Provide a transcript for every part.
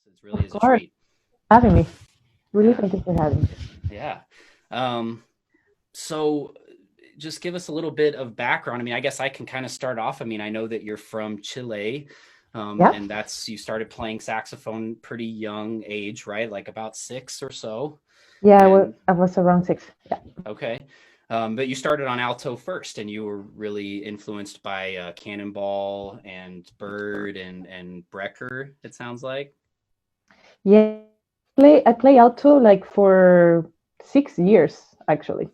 It really Of is a course, treat. having me. Really Yeah, thank you for having me. yeah. Um, so just give us a little bit of background. I mean, I guess I can kind of start off. I mean, I know that you're from Chile, Yeah, and that's you started playing saxophone pretty young age, right? Like about six or so. yeah, And I was around six. Yeah, okay. But you started on alto first, and you were really influenced by Cannonball and Bird and Brecker, it sounds like. yeah. I play alto like for 6 years actually,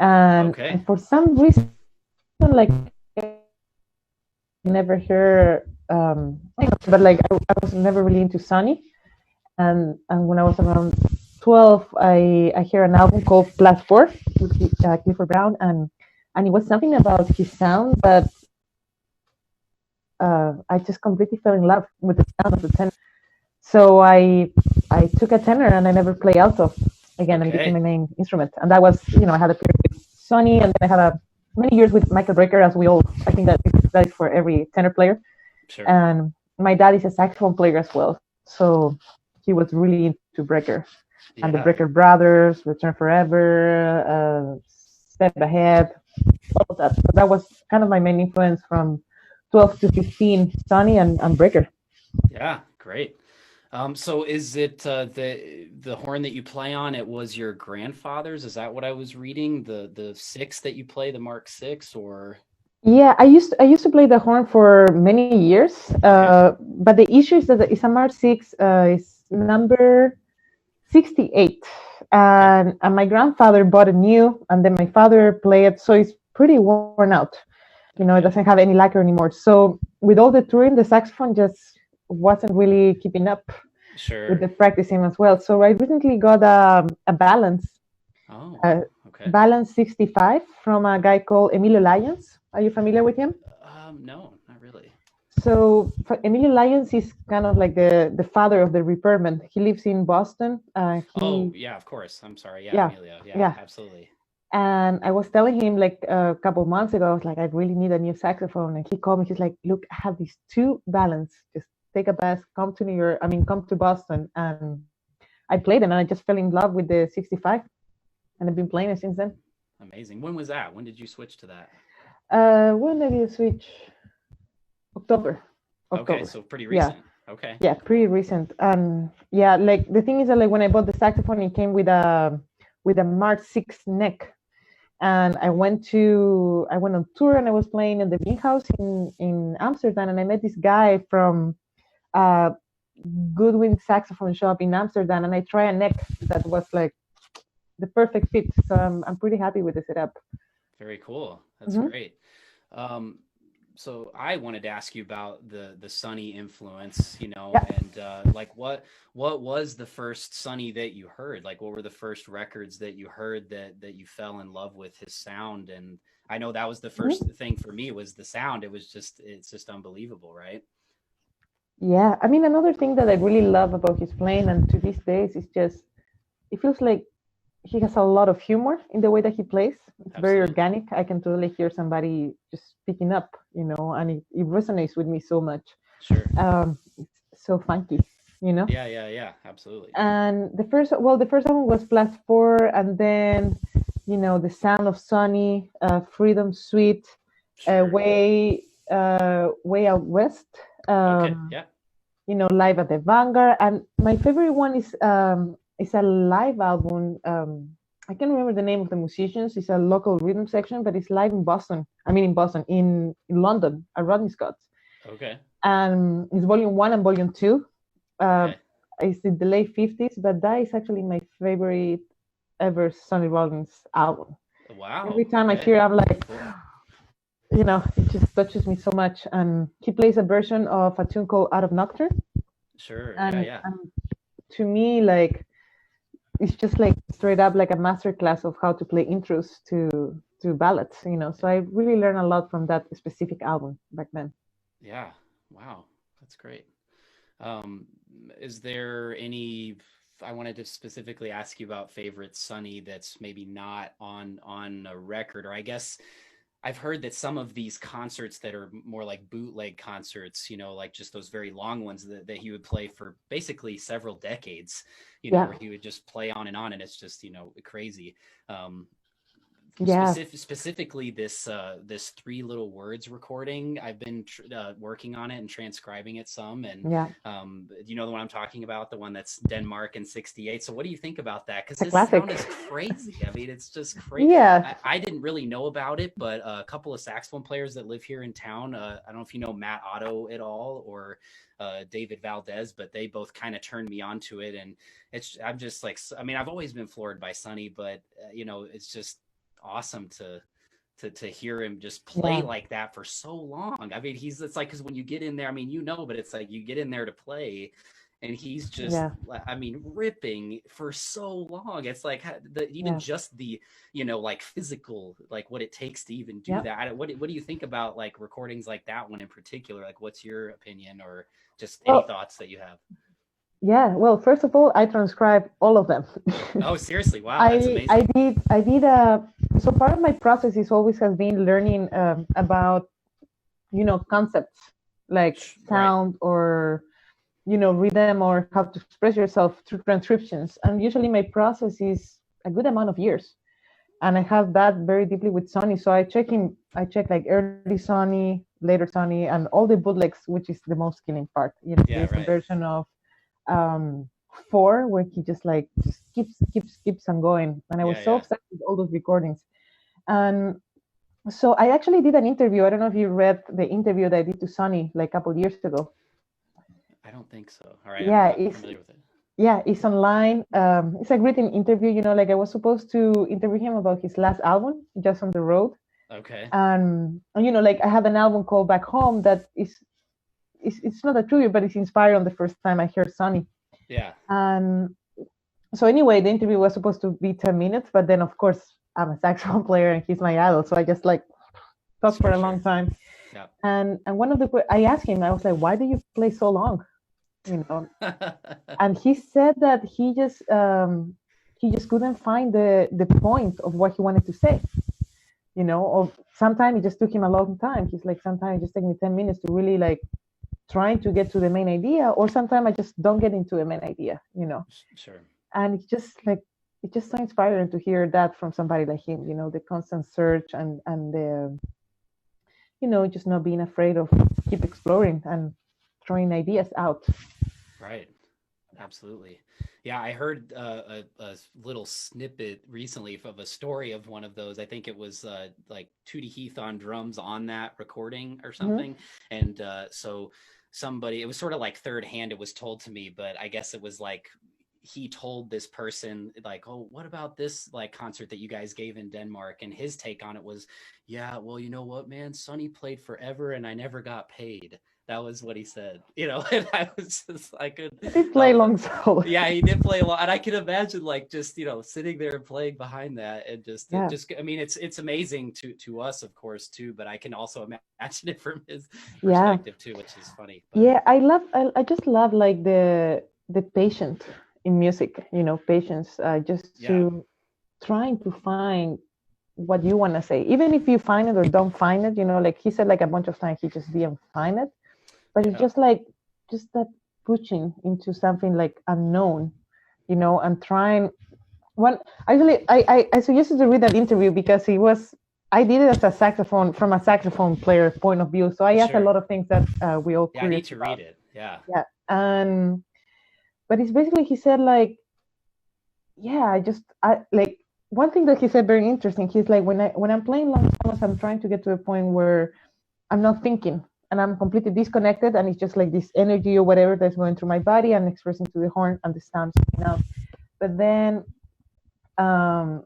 Okay. and for some reason like I never hear but like I was never really into Sonny, and when I was around 12, I hear an album called Plus Four with Clifford Brown, and it was something about his sound that I just completely fell in love with the sound of the tenor. So I took a tenor and I never play alto again, and it became Okay. my main instrument. And that was, I had a period with Sonny, and then I had many years with Michael Brecker, as we all, I think that is for every tenor player. Sure. And my dad is a saxophone player as well, so he was really into Brecker and the Yeah. Brecker Brothers, Return Forever, Step Ahead, all of that. So that was kind of my main influence from 12 to 15, Sonny and Brecker. Yeah. Great. So is it the horn that you play on? It was your grandfather's? Is that what I was reading? The six that you play, the Mark Six, or Yeah, I used to play the horn for many years, okay, but the issue is that the Isamar six is number 68, okay, and my grandfather bought a new, and then my father played it, so it's pretty worn out. It okay, doesn't have any lacquer anymore. So with all the touring, the saxophone just wasn't really keeping up with sure. the practicing as well. So I recently got a Oh, uh, okay. balance 65 from a guy called Emilio Lyons. Are you familiar with him? No, not really. So Emilio Lyons is kind of like the father of the repairman. He lives in Boston. Oh, He yeah, of course. I'm sorry. Yeah, Yeah, Emilio. Yeah, yeah. absolutely. And I was telling him like a couple of months ago, I was like, I really need a new saxophone. And he called me. He's like, look, I have these two balance. Just take a bus, come to New York. I mean, come to Boston. And I played them, and I just fell in love with the 65, and I've been playing it since then. Amazing. When was that? When did you switch to that? When did you switch? October. Okay, October. so pretty Yeah. recent. Okay, Yeah, pretty cool. recent. And yeah, like the thing is that like when I bought the saxophone, it came with a March 6 neck. And I went on tour, and I was playing in the big house in Amsterdam, and I met this guy from uh Goodwin saxophone shop in Amsterdam, and I tried a neck that was like the perfect fit. So I'm pretty happy with the setup. Very cool. That's Hmm. great. Um, so I wanted to ask you about the Sunny influence, Yeah. and like what was the first Sunny that you heard? Like what were the first records that you heard that you fell in love with his sound? And I know that was the first Mhm. thing for me was the sound. It's just unbelievable, right? Yeah, I mean, another thing that I really love about his playing, and to these days, is just it feels like he has a lot of humor in the way that he plays. It's very Absolutely. organic. I can totally hear somebody just picking up, and it resonates with me so much. Sure. It's so funky. Yeah, yeah, yeah, absolutely. And the first album was Plus Four, and then, the sound of Sunny, Freedom Suite, Sure. way out west. Okay. Um, Yeah. Live at the Vanguard, and my favorite one is a live album. I can't remember the name of the musicians. It's a local rhythm section, but it's live in Boston. I mean, in Boston, in London, at Rodney Scott's, Okay. and it's Volume One and Volume Two. Uh, Okay. it's in the late 50s, but that is actually my favorite ever Sonny Rollins album. Every Wow. time I Okay. hear it, I'm Very like, cool. it just touches me so much. And he plays a version of a tune called Out of Nocturne, Sure. Yeah, and, yeah. and to me, like, it's just like straight up like a master class of how to play intros to ballads. So I really learned a lot from that specific album back then. Yeah. Wow. That's great. Um, is there any? I wanted to specifically ask you about favorite Sunny that's maybe not on a record, or I guess I've heard that some of these concerts that are more like bootleg concerts, like just those very long ones that he would play for basically several decades, Yeah, where he would just play on, and it's just, crazy. Um, yeah, specifically this three little words recording, I've been working on it and transcribing it some, and yeah. you know the one I'm talking about, the one that's Denmark in 68. So what do you think about that? Because It's a his sound classic. is crazy. I mean, it's just crazy. Yeah. I didn't really know about it, but a couple of saxophone players that live here in town, I don't know if you know Matt Otto at all, or David Valdez, but they both kind of turned me on to it. And I'm just like, I mean, I've always been floored by Sonny, but it's just awesome to hear him just play Yeah. like that for so long. I mean, it's like, because when you get in there, I mean, but it's like you get in there to play, and he's just, Yeah. I mean, ripping for so long. It's like even Yeah. just the, like physical, like what it takes to even do Yeah. that. What do you think about like recordings like that one in particular? Like, what's your opinion, or just any Well, thoughts that you have? yeah. Well, first of all, I transcribe all of them. Oh, seriously? Wow, that's I amazing. did so part of my process is always has been learning about concepts like Right. sound or rhythm or how to express yourself through transcriptions. And usually my process is a good amount of years. And I have that very deeply with Sony. So I check like early Sony, later Sony, and all the bootlegs, which is the most killing part. Yeah, There's a right. version of um, 4 where he just keeps on going. And I Yeah, was so yeah. obsessed with all those recordings. And so I actually did an interview. I don't know if you read the interview that I did to Sony like a couple of years ago. I don't think so. All right, I'm Yeah, not it's familiar with it. yeah, it's online. It's a written interview. Like I was supposed to interview him about his last album, Just on the Road. Okay. And like I had an album called Back Home that it's not a tribute, but it's inspired on the first time I heard Sonny. Yeah. And so anyway, the interview was supposed to be 10 minutes, but then of course I'm a saxophone player and he's my idol, so I just like talked for For a sure. long time. Yeah. And one of the I asked him, I was like, why do you play so long? You know, and he said that he just couldn't find the point of what he wanted to say. Or sometimes it just took him a long time. He's like, sometimes it just takes me 10 minutes to really like trying to get to the main idea, or sometimes I just don't get into the main idea. Sure. And it's just so inspiring to hear that from somebody like him. The constant search and the just not being afraid of keep exploring and throwing ideas out. Right. Absolutely. Yeah, I heard a little snippet recently of a story of one of those. I think it was like Tootie Heath on drums on that recording or Mm-hmm. something. And so somebody, it was sort of like third hand, it was told to me, but I guess it was like he told this person like, oh, what about this like concert that you guys gave in Denmark? And his take on it was, yeah, well, you know what, man, Sonny played forever and I never got paid. That was what he said, and I was just, I could, He did play uh, long soul. yeah, he did play a lot, and I can imagine like just sitting there and playing behind that, and Yeah. I mean, it's amazing to us, of course, too, but I can also imagine it from his Yeah. perspective too, which is funny. But Yeah, I just love like the patient in music, patience, just yeah, to trying to find what you want to say, even if you find it or don't find it. Like he said, like a bunch of times he just didn't find it, but it's yeah, just like just that pushing into something like unknown, and trying. One actually, I suggested to read that interview because I did it as a saxophone from a saxophone player point of view, so I asked a sure. lot of things that we all Yeah, I curious need to about. read it. Yeah, Yeah, and but it's basically he said like, yeah, I like one thing that he said very interesting. He's like, when I'm playing long songs, I'm trying to get to a point where I'm not thinking and I'm completely disconnected, and it's just like this energy or whatever that's going through my body and expressing to the horn and the sounds coming out. But then um,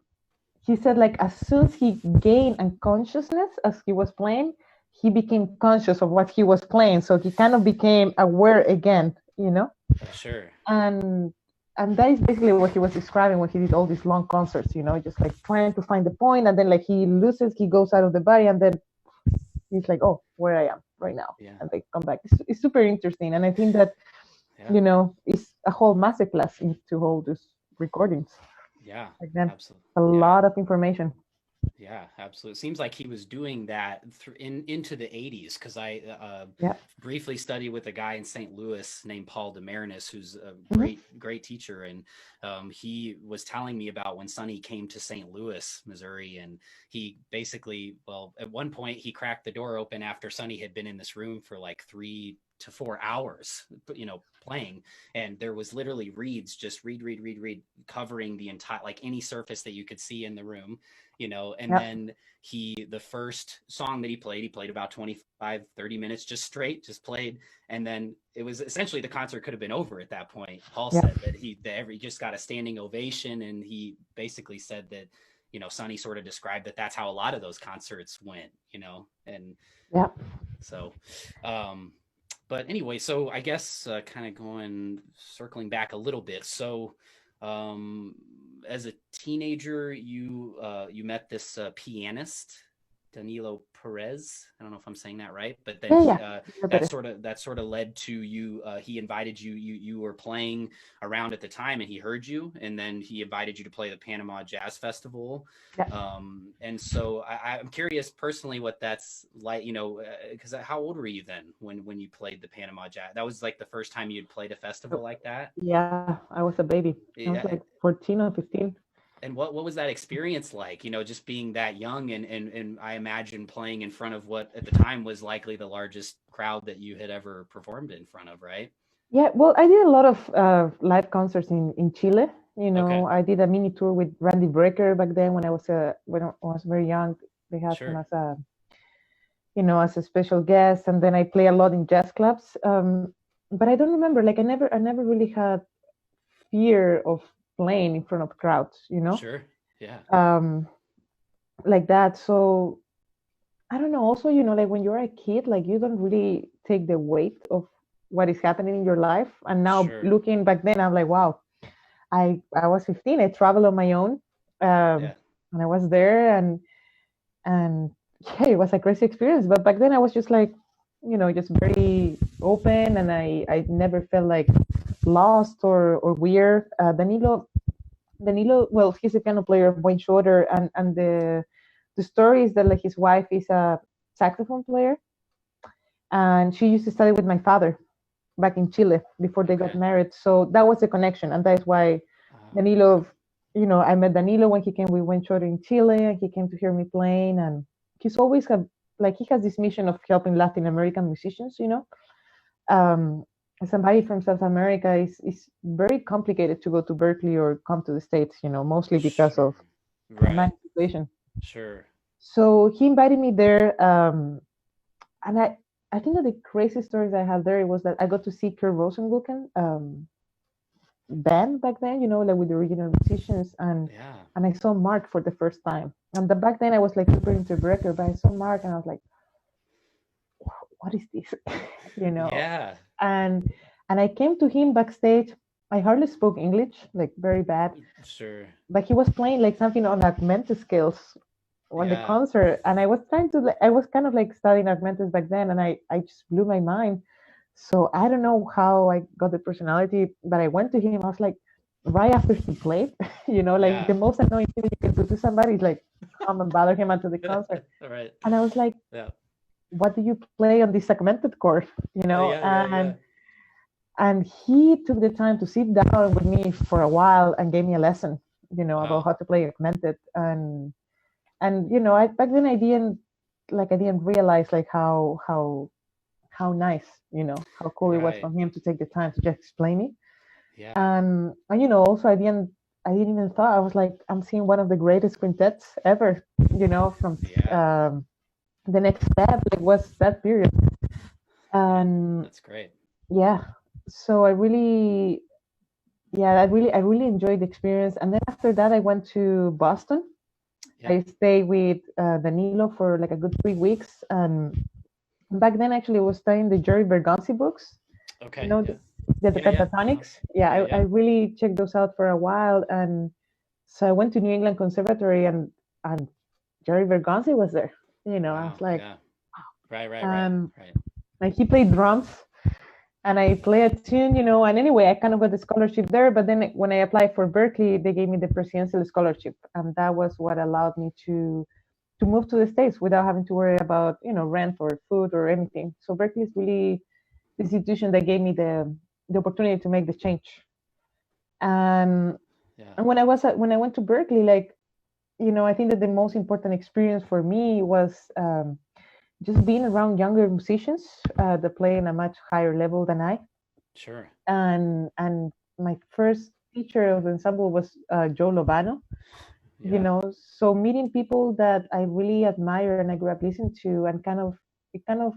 he said like as soon as he gained unconsciousness as he was playing, he became conscious of what he was playing, so he kind of became aware again. sure. And and that is basically what he was describing when he did all these long concerts, just like trying to find the point, and then like he goes out of the body, and then he's like, oh, where I am right now, Yeah, and they come back. It's super interesting, and I think that yeah, it's a whole masterclass into all these recordings. yeah. Again, Absolutely. a Yeah. lot of information. Yeah, absolutely. Seems like he was doing that into the 80s, because I Yeah. briefly studied with a guy in St. Louis named Paul DeMarinis, who's a Hmm. great teacher. And he was telling me about when Sonny came to St. Louis, Missouri. And he basically, well, at one point, he cracked the door open after Sonny had been in this room for like 3 to 4 hours, playing. And there was literally reeds, just read, covering the entire, like any surface that you could see in the room. And Yeah. then the first song that he played about 25-30 minutes just straight, just played. And then it was essentially, the concert could have been over at that point. Paul Yeah. said that he just got a standing ovation, and he basically said that, Sonny sort of described that that's how a lot of those concerts went. And Yeah. so but anyway, so I guess kind of circling back a little bit. So um, as a teenager, you met this pianist, Danilo Perez. I don't know if I'm saying that right, but then Yeah. Yeah. Yeah, that better. sort of led to you. He invited you. You were playing around at the time, and he heard you, and then he invited you to play the Panama Jazz Festival. Yeah. And so I'm curious personally what that's like, because how old were you then when you played the Panama Jazz? That was like the first time you'd played a festival So, like that. yeah, I was a baby. I was Yeah. like 14 or 15. And what was that experience like? Just being that young, and I imagine playing in front of what at the time was likely the largest crowd that you had ever performed in front of, right? Yeah, well, I did a lot of live concerts in Chile. Okay, I did a mini tour with Randy Brecker back then when I was very young. They had him sure, as as a special guest, and then I play a lot in jazz clubs. But I don't remember, like I never really had fear of playing in front of crowds, sure, yeah, um, like that. So I don't know. Also, like when you're a kid, like you don't really take the weight of what is happening in your life. And now sure, looking back then, I'm like, wow, I was 15. I traveled on my own, yeah, and I was there, and yeah, it was a crazy experience. But back then, I was just like, just very open, and I never felt like lost or weird. Danilo, well, he's a piano player, Wayne Shorter, and the story is that like his wife is a saxophone player, and she used to study with my father back in Chile before they got okay, married. So that was the connection, and that's why Danilo, I met Danilo when he came. We went short in Chile, and he came to hear me playing, and he's always had like he has this mission of helping Latin American musicians. Um, somebody from South America is very complicated to go to Berkeley or come to the States. Mostly because of sure, right, money situation. sure, So he invited me there, and I think that the crazy stories I had there was that I got to see Kurt Rosenwinkel band back then, like with the original musicians, yeah, and I saw Mark for the first time. And back then I was like super into record, but I saw Mark and I was like, what is this? you know. yeah, And I came to him backstage. I hardly spoke English, like very bad, sure, but he was playing like something on augmented scales on the yeah, concert, and I was trying to I was kind of like studying augmented back then, and I just blew my mind. So I don't know how I got the personality, but I went to him. I was like, right after he played, like the yeah, most annoying thing you can do to somebody is like come and bother him until the concert. all right, And I was like, yeah, what do you play on this augmented chord? yeah, yeah, yeah, And he took the time to sit down with me for a while and gave me a lesson, about wow, how to play augmented. And I back then I didn't realize like how nice, how cool it was right, from him to take the time to just explain it. yeah, And also I didn't even thought I was like I'm seeing one of the greatest quintets ever, from yeah, the next step like was that period. And that's great, yeah, so I really enjoyed the experience. And then after that I went to Boston. yeah, I stayed with Danilo for like a good 3 weeks, and back then actually I was studying the Jerry Bergonzi books, you okay, know, yeah, the yeah, yeah, uh-huh, pentatonics. Yeah, yeah, I yeah, really checked those out for a while, and so I went to New England Conservatory, and Jerry Bergonzi was there. I wow, was like, yeah, right, right, right, and right, he played drums, and I play a tune, and anyway, I kind of got the scholarship there. But then when I applied for Berkeley, they gave me the presidential scholarship, and that was what allowed me to move to the States without having to worry about, rent or food or anything. So Berkeley is really the institution that gave me the opportunity to make the change. And Yeah. and when I went to Berkeley, like, I think that the most important experience for me was just being around younger musicians that play in a much higher level than I. Sure. And my first teacher of the ensemble was Joe Lovano. Yeah. So meeting people that I really admire and I grew up listening to, and it kind of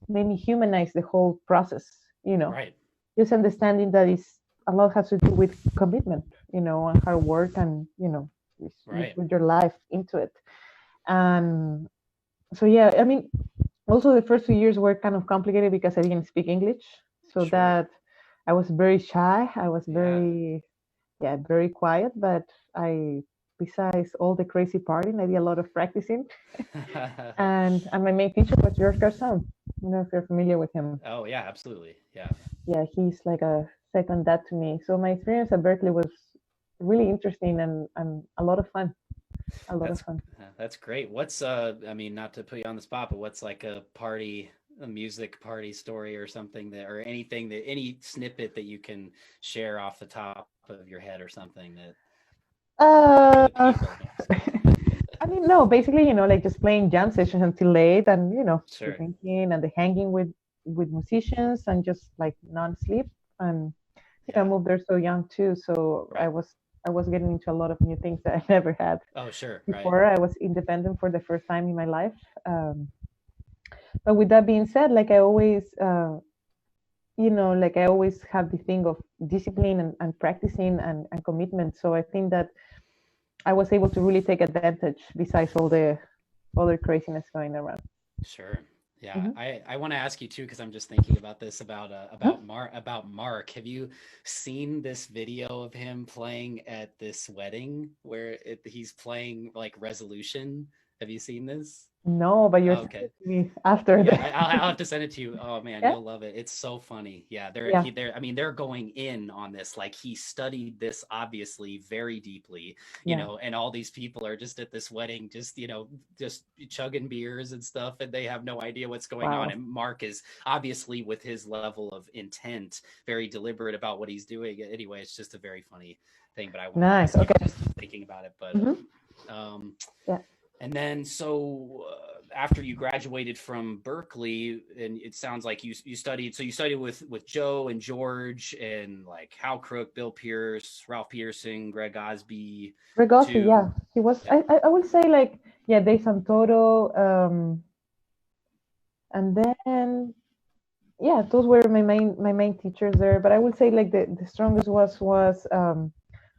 made me humanize the whole process. Right. Just understanding that it's a lot has to do with commitment, and hard work, and you Right. put your life into it. And so yeah, I mean, also the first 2 years were kind of complicated because I didn't speak English, so Sure. that I was very shy. I was Yeah. very, yeah, very quiet. But besides all the crazy partying, I did a lot of practicing. And my main teacher was George Garcon. I don't know if you're familiar with him. Oh yeah, absolutely. Yeah. Yeah, he's like a second dad to me. So my experience at Berkeley was really interesting and a lot of fun. A lot of That's fun. that's great. What's I mean, not to put you on the spot, but what's like a music party story or something that, or anything that, any snippet that you can share off the top of your head or something that for Uh, the people? No, just kidding. I mean, no, basically, like just playing jam sessions until late, and the Sure. drinking and the hanging with musicians, and just like non-sleep. And I Yeah. moved there so young too, so I Right. was I was getting into a lot of new things that I never had Oh, sure. Right. before. I was independent for the first time in my life. But with that being said, like I always, like I always have the thing of discipline and practicing and commitment. So I think that I was able to really take advantage besides all the other craziness going around. Sure. Yeah, Mm-hmm. I want to ask you too because I'm just thinking about this Huh? About Mark. Have you seen this video of him playing at this wedding where he's playing like Resolution? Have you seen this? No, but you're Oh, sending okay. it to me after Yeah, the. I'll have to send it to you. Oh man, Yeah, you'll love it. It's so funny. Yeah, yeah, I mean, they're going in on this. Like he studied this obviously very deeply, yeah. and all these people are just at this wedding, just just chugging beers and stuff, and they have no idea what's going on. Wow, And Mark is obviously, with his level of intent, very deliberate about what he's doing. Anyway, it's just a very funny thing. But I wanted to nice. ask you Okay. just thinking about it. But Mm-hmm. Yeah. and then, so after you graduated from Berkeley, and it sounds like you studied. So you studied with Joe and George and like Hal Crook, Bill Pierce, Ralph Peterson, Greg Osby, Regosby, too. yeah, he was. Yeah, I would say like, yeah, De Santoro, and then yeah, those were my main teachers there. But I would say like the strongest was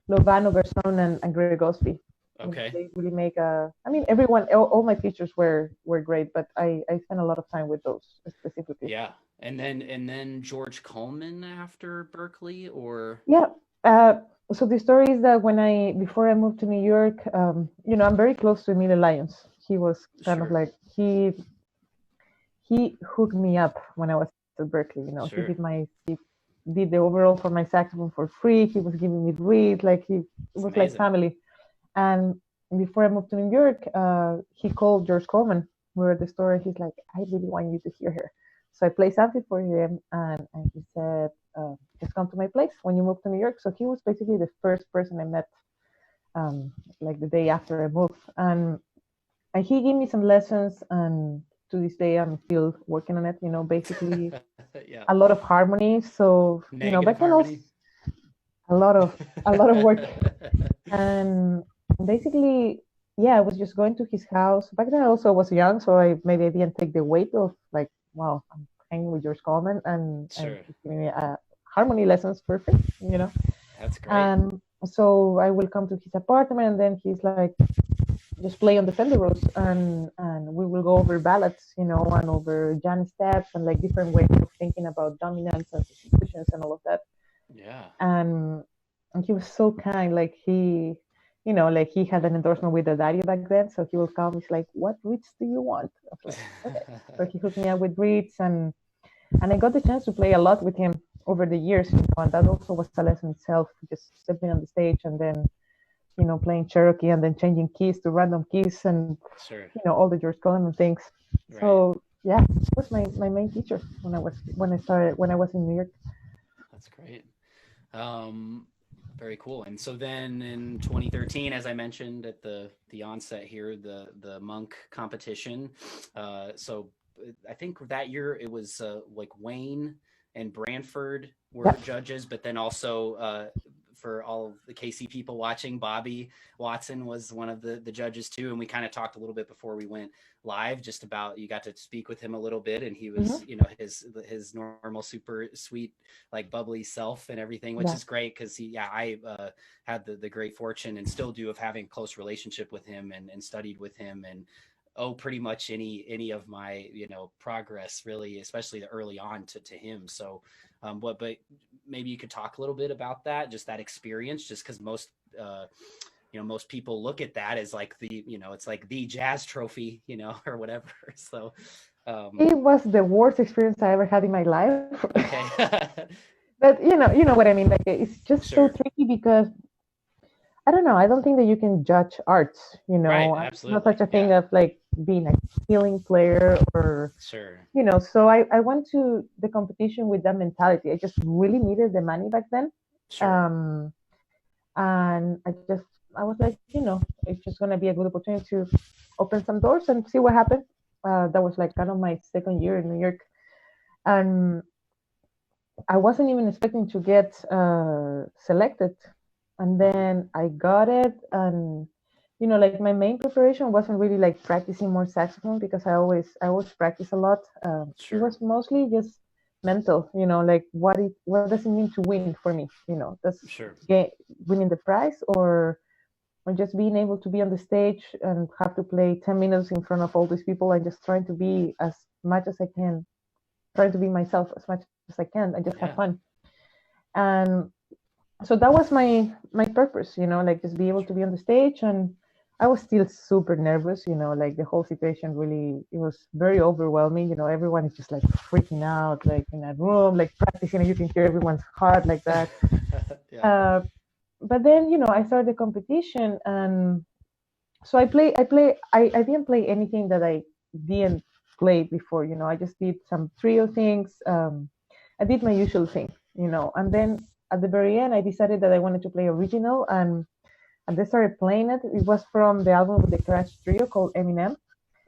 Lovano, Gerson, and Greg Osby. okay, They really make a. I mean, everyone, all my teachers were great, but I spent a lot of time with those specifically. yeah. And then George Coleman after Berkeley, or Yeah. Uh, so the story is that before I moved to New York, I'm very close to Emilio Lyons. He was kind of sure, like he hooked me up when I was at Berkeley. He sure, did the overall for my saxophone for free. He was giving me read, like it it's was like amazing. family. And before I moved to New York, he called George Coleman. We were at the store. He's like, I really want you to hear her. So I played something for him, and he said, just come to my place when you move to New York. So he was basically the first person I met, like the day after I moved. And he gave me some lessons, and to this day, I'm still working on it. Basically Yeah, a lot of harmony. So negative back then also harmony. a lot of a lot of work. And basically, yeah, I was just going to his house. Back then, I also was young, so maybe I didn't take the weight of like, wow, I'm hanging with George Coleman, and Sure, he's giving me harmony lessons for free. that's great. And so I will come to his apartment, and then he's like, just play on the Fender Rose, and we will go over ballads, and over Johnny steps and like different ways of thinking about dominance and substitutions and all of that. Yeah. And he was so kind. Like like he had an endorsement with the daddy back then, so he will come. He's like, "What reeds do you want?" I was like, "Okay." So he hooked me up with reeds, And I got the chance to play a lot with him over the years, and that also was a lesson itself, just stepping on the stage and then, playing Cherokee and then changing keys to random keys and, Sure. all the George Coleman things. Right. So yeah, it was my main teacher when I was in New York. That's great. Um, Very cool. And so then in 2013, as I mentioned at the onset here, the monk competition. So I think that year it was like Wayne and Branford Yeah. were judges, but then also for all of the KC people watching, Bobby Watson was one of the judges too. And we kind of talked a little bit before we went live just about, you got to speak with him a little bit, and he was, Mm-hmm. his normal super sweet, like bubbly self and everything, which Yeah. is great because I had the great fortune and still do of having a close relationship with him, and studied with him, and pretty much any of my progress, really, especially the early on, to him. So but maybe you could talk a little bit about that, just that experience, just because uh most people look at that as like it's like the jazz trophy, or whatever. So It was the worst experience I ever had in my life. okay. But you know what I mean. Like, it's just so Sure. tricky because I don't know. I don't think that you can judge arts. Right, It's not such absolutely. a thing Yeah. of like being a healing player or Sure. So I went to the competition with that mentality. I just really needed the money back then. Sure. Um, and I was like, it's just gonna be a good opportunity to open some doors and see what happened. That was like kind of my second year in New York, and I wasn't even expecting to get selected, and Hmm. then I got it. And like my main preparation wasn't really like practicing more saxophone because I always practice a lot. It Sure. was mostly just mental, like what does it mean to win for me? Does Sure. get winning the prize, or just being able to be on the stage and have to play 10 minutes in front of all these people and just trying to be as much as I can, trying to be myself as much as I can and just have Yeah. fun. And so that was my purpose, like just be able to Sure. be on the stage. And I was still super nervous, like the whole situation really, it was very overwhelming. Everyone is just like freaking out, like in a room, like practicing, and you can hear everyone's heart like that. Yeah. uh, but then I started the competition. And so I didn't play anything that I didn't play before. I just did some trio things. I did my usual thing. And then at the very end I decided that I wanted to play original. And they started playing it. It was from the album with the Crash Trio called Eminem.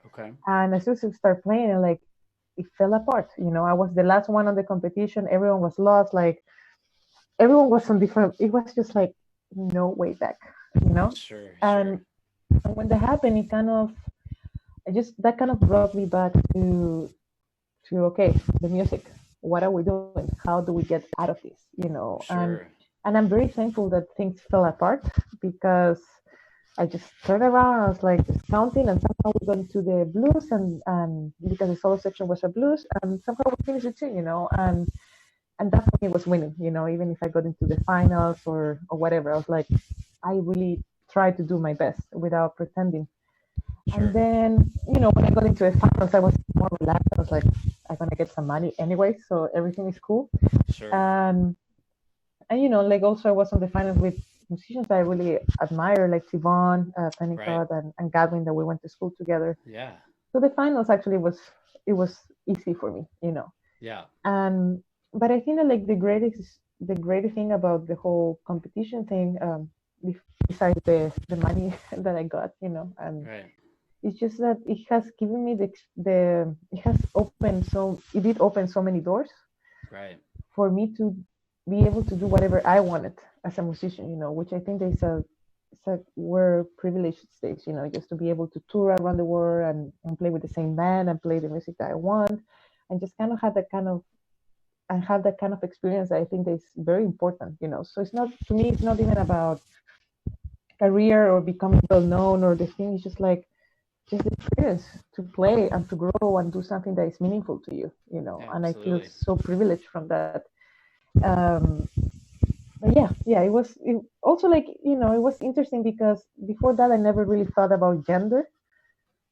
Okay. And as soon as I started playing it, like, it fell apart. I was the last one on the competition. Everyone was lost. Like, everyone was on different. It was just like no way back. You know. Sure. Sure. And when that happened, it kind of, I just that kind of brought me back to okay, the music. What are we doing? How do we get out of this? Sure. And I'm very thankful that things fell apart, because I just turned around. I was like just counting, and somehow we got into the blues, and because the solo section was a blues, and somehow we finished it too. And that for me was winning. Even if I got into the finals or whatever, I was like, I really tried to do my best without pretending. And Sure. then, when I got into the finals, I was more relaxed. I was like, I'm gonna get some money anyway, so everything is cool. Sure. And like, also I was on the finals with musicians that I really admire, like Siobhan, Right. Pennicott, and Gadwin, that we went to school together. Yeah. So the finals actually was easy for me. Yeah. And but I think that, like, the greatest thing about the whole competition thing, besides the money that I got, and Right. it's just that it has given me it has opened, so it did open so many doors Right. for me to be able to do whatever I wanted as a musician, which I think is a we're privileged stage, just to be able to tour around the world and play with the same band and play the music that I want, and just kind of have that kind of experience that I think is very important. So it's not, to me, it's not even about career or becoming well known or the thing. It's just the experience to play and to grow and do something that is meaningful to you. Yeah, And I feel absolutely. so privileged from that. Um, but yeah, also, like, it was interesting because before that I never really thought about gender.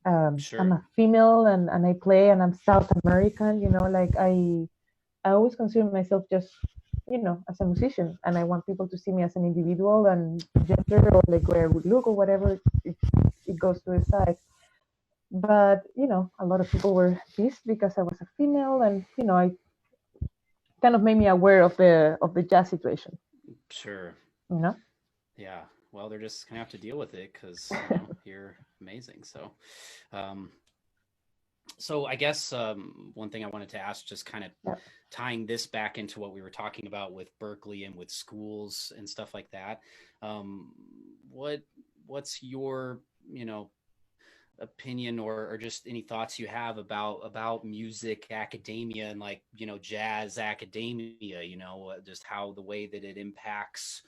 I'm Sure. a female, and I play, and I'm South American. Like, I always consider myself just, as a musician, and I want people to see me as an individual, and gender or like where I would look or whatever, it goes to the side. But a lot of people were pissed because I was a female, and I kind of made me aware of the jazz situation. Sure. You know. Yeah. Well, they're just gonna have to deal with it because you're amazing. Um, so I guess one thing I wanted to ask, just kind of Yeah. tying this back into what we were talking about with Berkeley and with schools and stuff like that. Um, what what's your opinion or just any thoughts you have about music academia and like jazz academia, just how the way that it impacts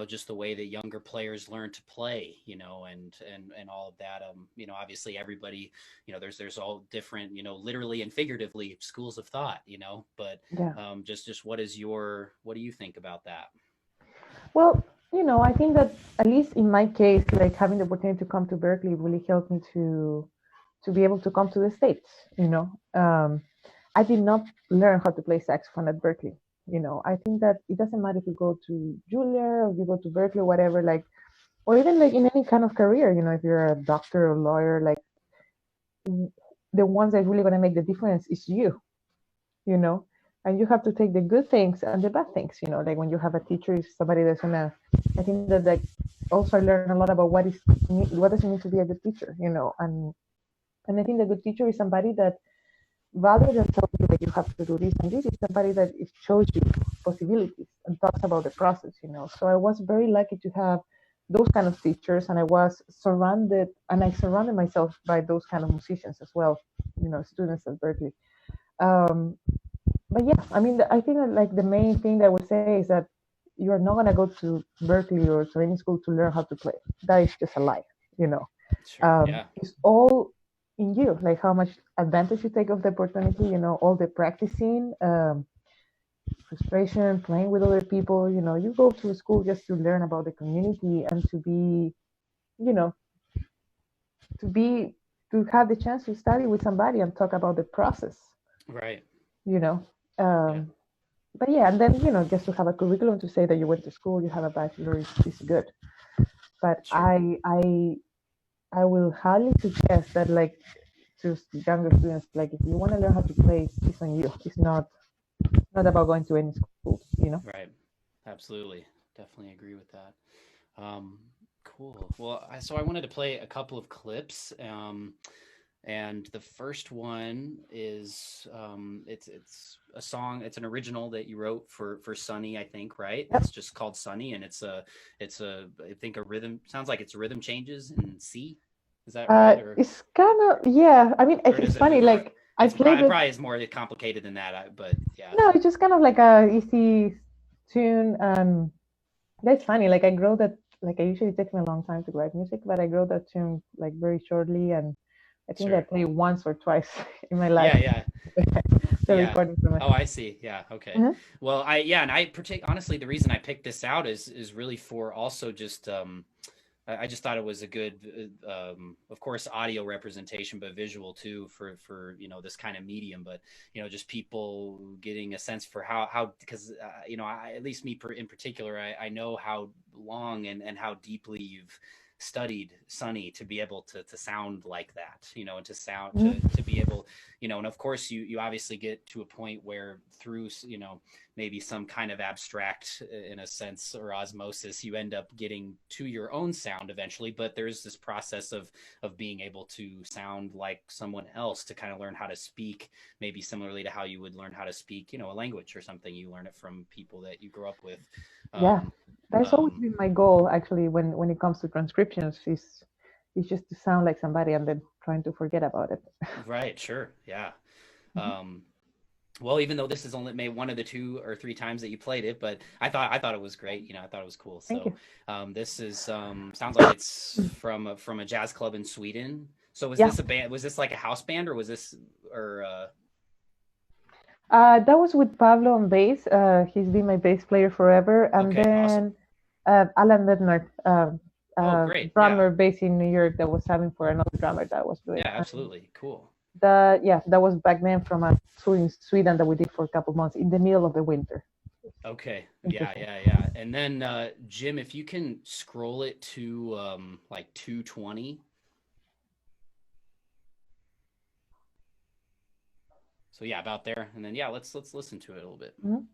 just the way that younger players learn to play, and all of that. Obviously everybody, there's all different, literally and figuratively schools of thought, but Yeah. just what do you think about that? Well, I think that at least in my case, like having the opportunity to come to Berkeley really helped me to be able to come to the States. I did not learn how to play saxophone at Berkeley. I think that it doesn't matter if you go to Juilliard or you go to Berkeley or whatever, like, or even like in any kind of career, if you're a doctor or lawyer, like the ones that really going to make the difference is you know, and you have to take the good things and the bad things, like when you have a teacher, is somebody that's gonna, I think that like also I learned a lot about what does it mean to be a good teacher, and I think the good teacher is somebody that rather than tell you that you have to do this and this, is somebody that it shows you possibilities and talks about the process. So I was very lucky to have those kind of teachers, and I surrounded myself by those kind of musicians as well, students at Berkeley. Um, but yeah, I mean, I think that like the main thing that I would say is that you are not gonna go to Berkeley or to any school to learn how to play. That is just a lie, you know. Sure. Yeah. It's all in you, like how much advantage you take of the opportunity, all the practicing, frustration, playing with other people. You go to school just to learn about the community and you know, to be, to have the chance to study with somebody and talk about the process, Right. you know. Yeah. Um, but yeah, and then, just to have a curriculum to say that you went to school, you have a bachelor is good. But Sure. I will highly suggest that, like, to younger students, like, if you want to learn how to play, it's on you. It's not about going to any school. Right. Absolutely. Definitely agree with that. Cool. Well, so I wanted to play a couple of clips. And the first one is it's a song. It's an original that you wrote for Sunny, I think, right? Yep. It's just called Sunny, and it's a I think a rhythm. Sounds like it's rhythm changes in C. Is that right? It's kind of, yeah. I mean, Or it's does it? funny. Or Like, I played it it. probably is more complicated than that. But yeah. No, it's just kind of like a easy tune, and that's funny. Like, I grow that. Like, I usually takes me a long time to write music, but I grow that tune like very shortly, and I think I Sure. play once or twice in my Yeah. life. Yeah. The Yeah. recording from it. Oh, I see. Yeah. Okay. Mhm. Well, and honestly, the reason I picked this out is really for also just I just thought it was a good, of course, audio representation, but visual too for this kind of medium. But just people getting a sense for how because at least me in particular, I know how long and how deeply you've studied Sunny to be able to sound like that, and to sound Mhm. to be able, and of course you obviously get to a point where through maybe some kind of abstract in a sense or osmosis you end up getting to your own sound eventually, but there's this process of being able to sound like someone else to kind of learn how to speak, maybe similarly to how you would learn how to speak a language or something. You learn it from people that you grew up with. Yeah, um that's always um been my goal actually. When it comes to transcriptions, is just to sound like somebody and then trying to forget about it. right, sure, yeah. Mhm. um well, even though this is only maybe one of the two or three times that you played it, but I thought it was great. I thought it was cool. Thank So you. this is sounds like it's from a jazz club in Sweden. So was Yeah, this a band? Was this like a house band, or was this or that was with Pablo on bass. He's been my bass player forever. And okay, awesome. then Alan Ledner, Oh, great. Yeah. drummer based in New York, that was having for another drummer that was doing. Yeah, absolutely. Cool. that was back then from a tour in Sweden that we did for a couple months in the middle of the winter. Okay. Yeah, Interesting. yeah, yeah. And then Jim, if you can scroll it to like 220. So yeah, about there. And then yeah, let's listen to it a little bit. Mhm.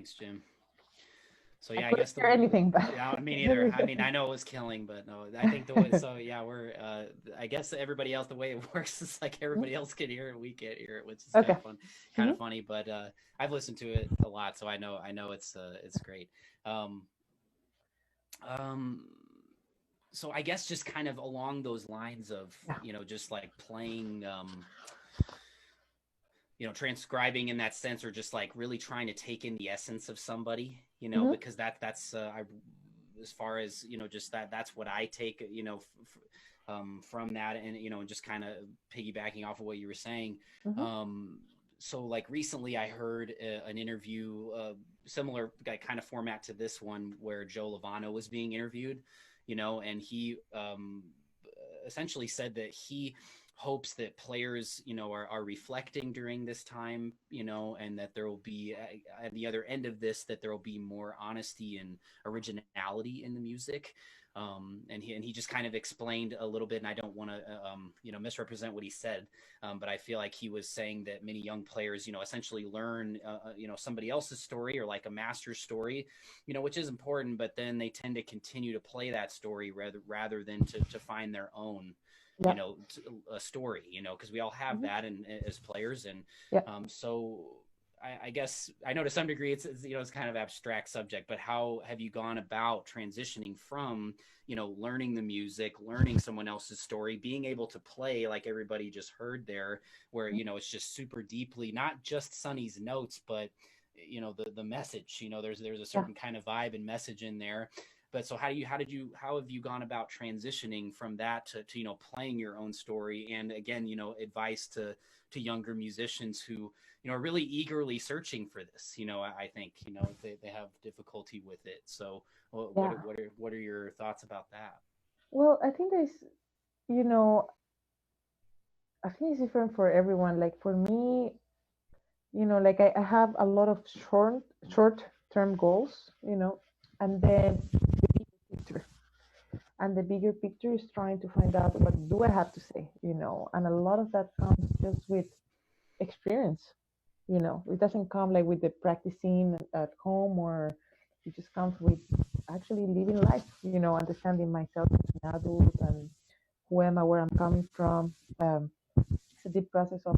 Thanks, Jim. So I yeah, I couldn't guess hear anything, but yeah, me neither. I mean, I know it was killing, but no, I think the way, so yeah, we're I guess everybody else, the way it works is like everybody else can hear it, we can't hear it, which is kind Okay. of fun, kind Hmm. of funny. But I've listened to it a lot, so I know it's great. Um, um, so I guess just kind of along those lines of Yeah. just like playing transcribing in that sense, or just like really trying to take in the essence of somebody, Hmm. because that's I as far as just that's what I take from that, and just kind of piggybacking off of what you were saying. Hmm. um so like recently I heard an interview, similar kind of format to this one, where Joe Lovano was being interviewed, and he essentially said that he hopes that players, are reflecting during this time, and that there will be at the other end of this, that there will be more honesty and originality in the music. And he just kind of explained a little bit, and I don't want to misrepresent what he said, but I feel like he was saying that many young players, essentially learn somebody else's story, or like a master's story, which is important, but then they tend to continue to play that story rather than to find their own, Yeah. a story, because we all have Hmm. that, and as players. And Yeah. so I guess I know to some degree it's kind of abstract subject, but how have you gone about transitioning from learning the music, learning someone else's story, being able to play like everybody just heard there, where it's just super deeply not just Sonny's notes, but the message, there's a Yeah. certain kind of vibe and message in there. But so how have you gone about transitioning from that to playing your own story, and again, advice to younger musicians who are really eagerly searching for this? I think they have difficulty with it. So what Yeah. what are your thoughts about that? Well, I think you know, I think it's different for everyone. Like for me, like I have a lot of short term goals, and then picture. And the bigger picture is trying to find out what do I have to say, and a lot of that comes just with experience. It doesn't come like with the practicing at home, or it just comes with actually living life, understanding myself as an adult, and who am I, where I'm coming from. It's a deep process of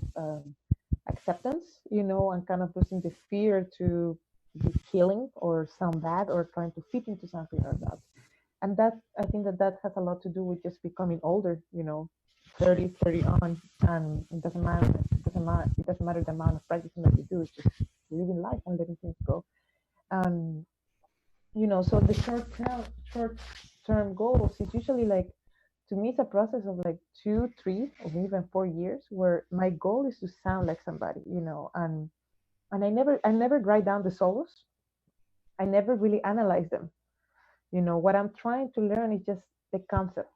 acceptance, and kind of losing the fear to be killing or sound bad or trying to fit into something or not. And that, I think that has a lot to do with just becoming older, 30 on, and it doesn't matter the amount of practicing that you do. It's just living life and letting things go. And so the short term goals is usually like, to me, it's a process of like 2, 3, or even 4 years, where my goal is to sound like somebody, and I never write down the solos. I never really analyze them. What I'm trying to learn is just the concept,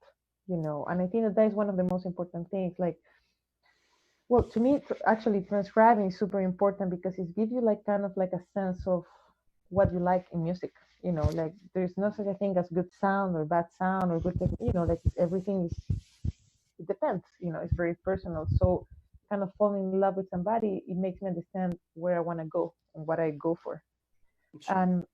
and I think that is one of the most important things. Like, well, to me, actually transcribing is super important because it gives you like kind of like a sense of what you like in music. Like there's no such a thing as good sound or bad sound or good, like everything is, it depends. It's very personal. So kind of falling in love with somebody, it makes me understand where I want to go and what I go for. Sure. And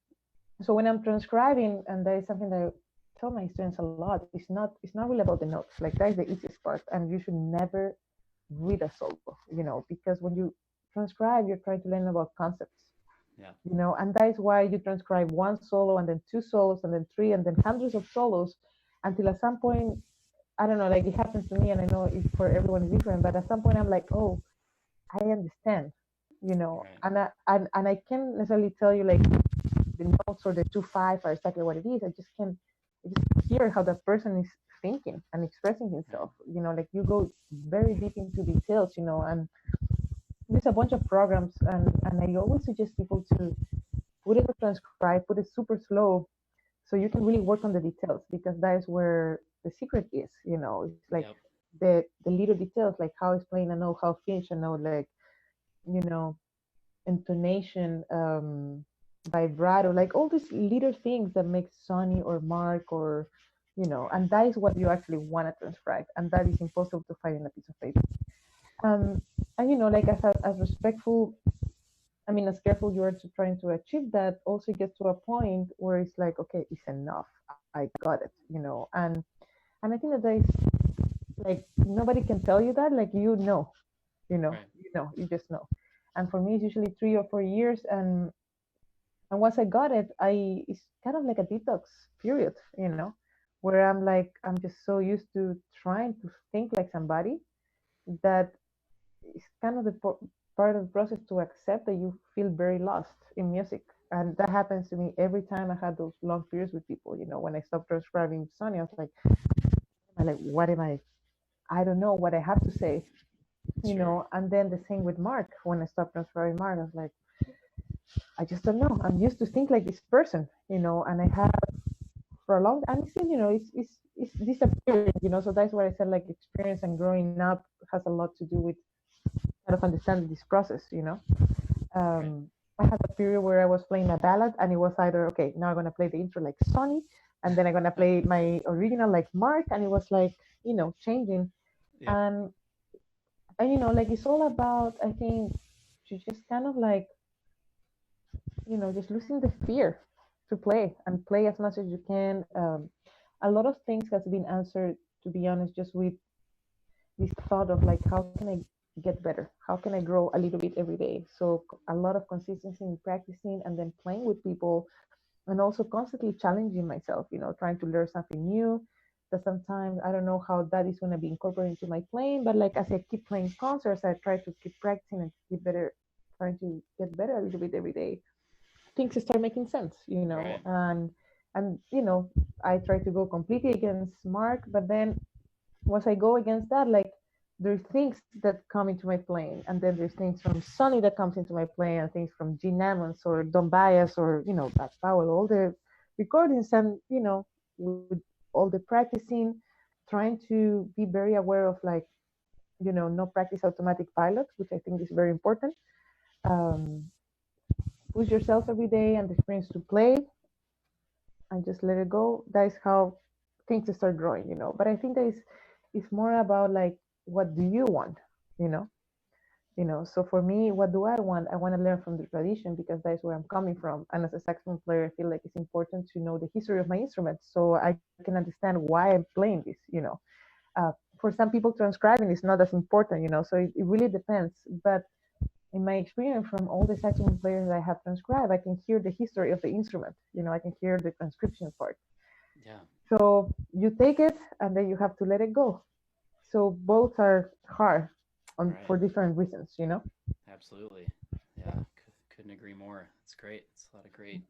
so when I'm transcribing, and that is something that I tell my students a lot, it's not really about the notes. Like that is the easiest part, and you should never read a solo, because when you transcribe, you're trying to learn about concepts, Yeah. and that is why you transcribe one solo and then two solos and then three and then hundreds of solos, until at some point, I don't know, like it happens to me, and I know it's for everyone is different, but at some point I'm like, oh, I understand, Right. and I can't necessarily tell you like the notes or the 2/5 are exactly what it is. I just hear how that person is thinking and expressing Right. himself. Like you go very deep into details, and there's a bunch of programs, and I always suggest people to put it to transcribe, put it super slow, so you can really work on the details, because that is where the secret is. It's like Yep. the little details, like how it's playing a note, how finish a note, like you know intonation, vibrato, like all these little things that make Sonny or Mark, or Right. and that is what you actually want to transcribe, and that is impossible to find in a piece of paper. Um, and like as respectful I mean, as careful you are to trying to achieve that, also gets to a point where it's like, okay, it's enough. I got it, and I think that there is like nobody can tell you that, like Right. you just know. And for me, it's usually 3 or 4 years, and once I got it, I it's kind of like a detox period, where I'm just so used to trying to think like somebody that it's kind of part of the process to accept that you feel very lost in music. And that happens to me every time I had those long periods with people. When I stopped transcribing Sony, I was like, what am I don't know what I have to say, Sure. and then the same with Mark. When I stopped transcribing Mark, I was like, I just don't know. I'm used to think like this person, and I have for a long time, and still, it's disappearing, so that's why I said like experience and growing up has a lot to do with kind of understanding this process. Right. um, I had a period where I was playing a ballad, and it was either okay, now I'm gonna play the intro like Sonny, and then I'm gonna play my original like Mark, and it was like changing, Yep. and like it's all about I think to just kind of like just losing the fear to play and play as much as you can. A lot of things has been answered, to be honest, just with this thought of like how can I get better, how can I grow a little bit every day. So a lot of consistency in practicing and then playing with people, and also constantly challenging myself, trying to learn something new. That sometimes I don't know how that is going to be incorporated into my playing, but like as I keep playing concerts, I try to keep practicing and keep better, trying to get better a little bit every day. Things start making sense, Right. and I try to go completely against Mark, but then once I go against that, like there's things that come into my playing, and then there's things from Sonny that comes into my playing, and things from Gene Ammons or Don Bias or Bad Powell, all the recordings, and with all the practicing, trying to be very aware of like no practice automatic pilot, which I think is very important. Um, Push yourself every day and the experience to play and just let it go. That is how things start growing, But I think that is it's more about like what do you want, you know? So for me, what do I want? I want to learn from the tradition because that is where I'm coming from. And as a saxophone player, I feel like it's important to know the history of my instrument so I can understand why I'm playing this. Uh, for some people, transcribing is not as important, so it really depends. But in my experience from all the saxophone players I have transcribed, I can hear the history of the instrument. I can hear the transcription part. Yeah. So you take it and then you have to let it go. So both are hard Right. for different reasons. Absolutely. Yeah. Couldn't agree more. It's great. It's a lot of great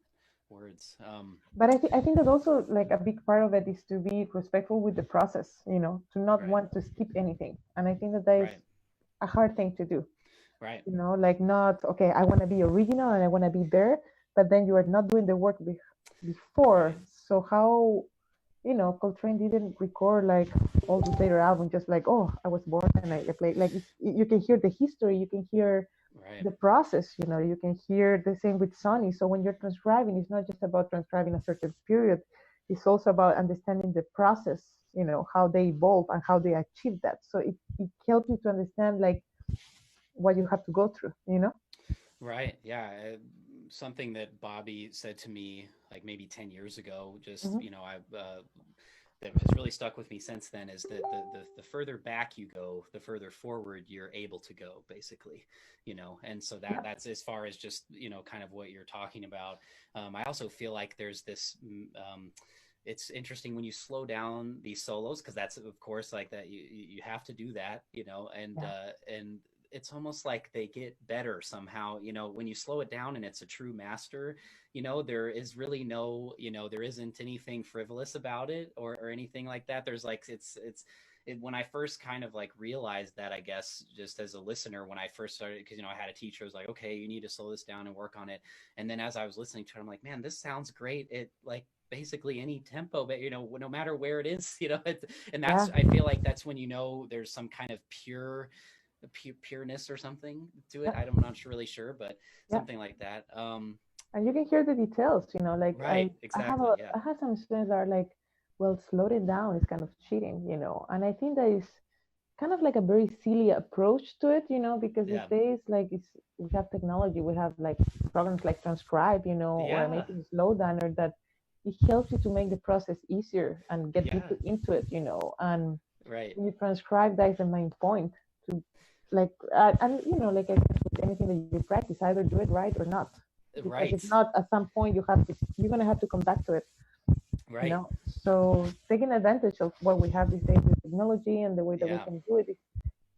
words. But I think that also like a big part of it is to be respectful with the process. To not Right. want to skip anything. And I think that is Right. a hard thing to do. Right. Like not okay. I want to be original and I want to be there, but then you are not doing the work before. Right. So how Coltrane didn't record like all those later albums just like, oh, I was born and I played. Like you can hear the history, you can hear Right. the process, you can hear the same with Sonny. So when you're transcribing, it's not just about transcribing a certain period, it's also about understanding the process, how they evolve and how they achieve that. So it helps you to understand like what you have to go through. Right. Yeah. Something that Bobby said to me like maybe 10 years ago, just, Hmm. that has really stuck with me since then is that the further back you go, the further forward you're able to go, basically, and so Yeah. that's as far as just, kind of what you're talking about. I also feel like there's this, it's interesting when you slow down these solos because that's of course like that you have to do that, Yeah. and it's almost like they get better somehow, when you slow it down and it's a true master, there is really no, there isn't anything frivolous about it or anything like that. There's like when I first kind of like realized that, I guess just as a listener, when I first started, because I had a teacher who was like, okay, you need to slow this down and work on it. And then as I was listening to it, I'm like, man, this sounds great. It like basically any tempo, but no matter where it is, and Yeah. that's, I feel like that's when there's some kind of pureness or something to it. Yeah. I'm not really sure, but Yeah. something like that. And you can hear the details, like Right, exactly. Yeah. I have some students that are like, well, slow it down is kind of cheating, and I think that is kind of like a very silly approach to it, because these Yeah. days, like, we have technology, we have like programs like Transcribe, or Yeah. amazing Slowdowner that it helps you to make the process easier and get Yeah. deeper into it, and Right. when you transcribe, that is the main point to, like, and like I guess with anything that you practice, either do it right or not, because if Right. not, at some point you're gonna have to come back to it, Right. so taking advantage of what we have these days with technology and the way that we Yeah. can do it is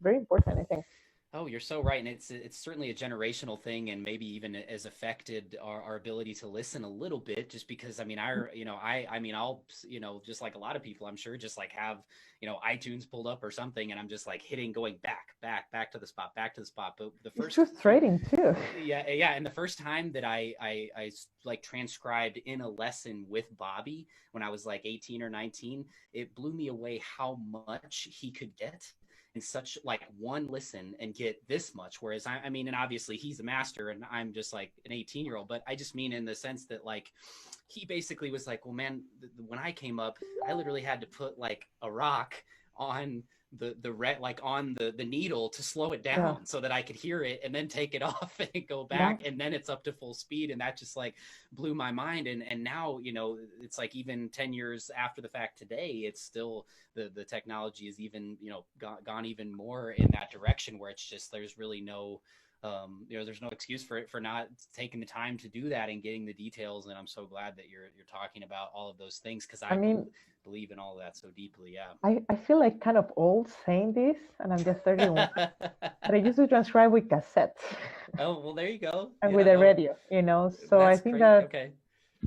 very important, I think. Oh, you're so right, and it's certainly a generational thing, and maybe even has affected our ability to listen a little bit. Just because, I mean, I mean, I'll, just like a lot of people, I'm sure, just like have, iTunes pulled up or something, and I'm just like hitting, going back to the spot, back to the spot. But the It's first few, frustrating too. yeah, and the first time that I like transcribed in a lesson with Bobby when I was like 18 or 19, it blew me away how much he could get in such like one listen and get this much. Whereas I mean, and obviously he's a master and I'm just like an 18-year-old, but I just mean in the sense that like he basically was like, well, man, when I came up, I literally had to put like a rock on the red, like on the needle to slow it Yeah, down so that I could hear it and then take it off and go yeah, back, and then it's up to full speed. And that just like blew my mind. And now, it's like even 10 years after the fact today, it's still the technology is even, gone even more in that direction where it's just there's really no there's no excuse for it for not taking the time to do that and getting the details. And I'm so glad that you're talking about all of those things, because I I mean, believe in all of that so deeply. Yeah. I feel like kind of old saying this, and I'm just 31, but I used to transcribe with cassettes Oh, well, there you go. and with Yeah. a Oh, radio, so I that's think great. that, Okay.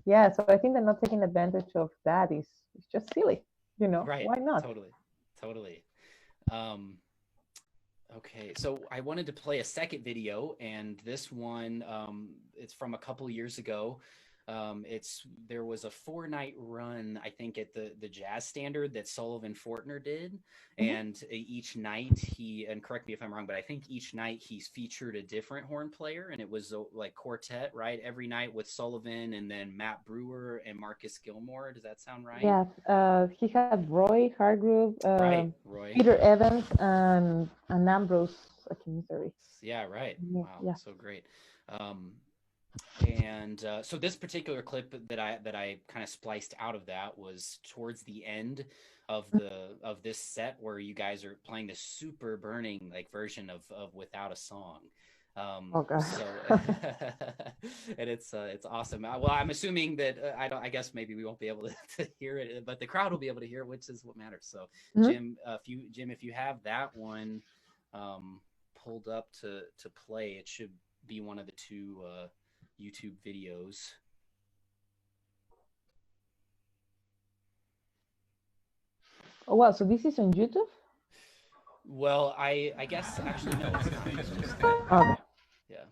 yeah, so I think that not taking advantage of that is just silly, Right. why not? Totally. Totally. Um, okay. So I wanted to play a second video, and this one, it's from a couple years ago. There was a 4-night run, I think, at the Jazz Standard that Sullivan Fortner did, Mhm. and each night and correct me if I'm wrong, but I think each night he's featured a different horn player, and it was like quartet, right? Every night with Sullivan and then Matt Brewer and Marcus Gilmore. Does that sound right? Yeah, he had Roy Hargrove, Right, Roy. Peter Evans, and Ambrose Akinmusere. Yeah, right. Yeah, Wow, yeah. so great. Um, and so this particular clip that I kind of spliced out of that was towards the end of this set, where you guys are playing this super burning like version of Without a Song. Oh God. So and it's awesome. Well, I'm assuming that I guess maybe we won't be able to hear it, but the crowd will be able to hear it, which is what matters. So Mhm. Jim, if you have that one pulled up to play, it should be one of the two YouTube videos. Oh wow, so this is on YouTube? Well, I guess actually no, it's not. It's just Okay. yeah.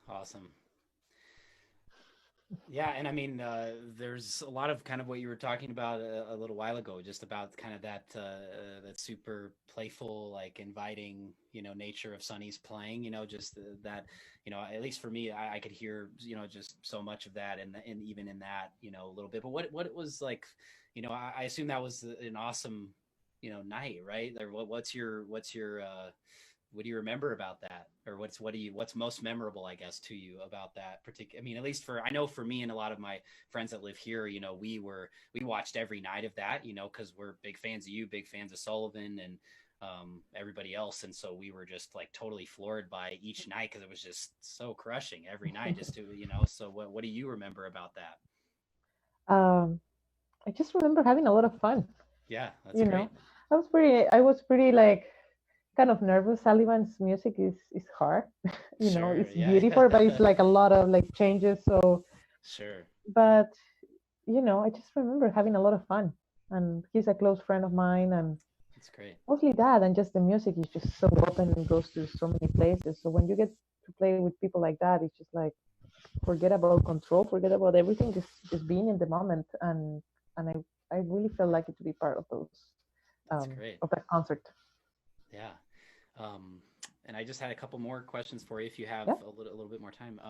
Awesome. Yeah, and I mean, there's a lot of kind of what you were talking about a little while ago, just about kind of that super playful, like inviting, nature of Sonny's playing. Just that, at least for me, I could hear, just so much of that, and even in that, a little bit. But what it was like, I assume that was an awesome, night, right? Or what's your what do you remember about that, or what's most memorable, I guess, to you about that particular? I mean, at least I know for me and a lot of my friends that live here, we watched every night of that, because we're big fans of you, big fans of Sullivan, and everybody else, and so we were just like totally floored by each night because it was just so crushing every night, just to So what do you remember about that? um, I just remember having a lot of fun. Yeah, that's You know, great. I was pretty like kind of nervous. Sullivan's music is hard. Sure, It's yeah. beautiful, but it's like a lot of like changes. So, Sure. but I just remember having a lot of fun. And he's a close friend of mine, and That's great. mostly that, and just the music is just so open and goes to so many places. So when you get to play with people like that, it's just like forget about control, forget about everything, just being in the moment, and I really felt lucky to be part of those That's great. of that concert. Yeah. Um, and I just had a couple more questions for you if you have Yeah. a little bit more time.